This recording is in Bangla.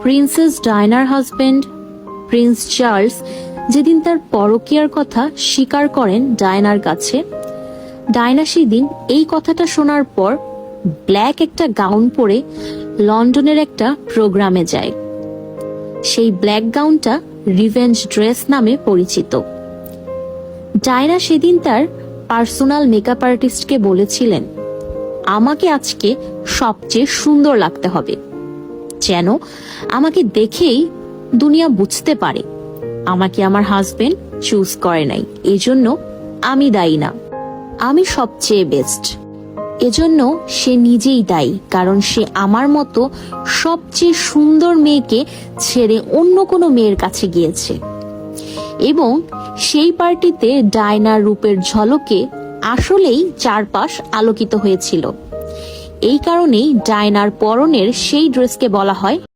প্রিন্সেস ডায়নার হাজবেন্ড প্রিন্স চার্লস যেদিন তার পরকীয়ার কথা স্বীকার করেন ডায়নার কাছে, ডায়না সেদিন এই কথাটা শোনার পর ব্ল্যাক একটা গাউন পরে লন্ডনের একটা প্রোগ্রামে যায়। সেই ব্ল্যাক গাউনটা রিভেঞ্জ ড্রেস নামে পরিচিত। ডায়না সেদিন তার পার্সোনাল মেকআপ আর্টিস্টকে বলেছিলেন, আমাকে আজকে সবচেয়ে সুন্দর লাগতে হবে, যেন আমাকে দেখেই দুনিয়া বুঝতে পারে আমাকে আমার হাজবেন্ড চুজ করে নাই, এজন্য আমি দায়ী না, আমি সবচেয়ে বেস্ট। এজন্য সে নিজেই দায়ী, কারণ সে আমার মতো সবচেয়ে সুন্দর মেয়েকে ছেড়ে অন্য কোনো মেয়ের কাছে গিয়েছে। এবং সেই পার্টিতে ডায়নার রূপের ঝলকে আসলেই চারপাশ আলোকিত হয়েছিল। এই কারণেই ডায়নার পরনের সেই ড্রেসকে বলা হয়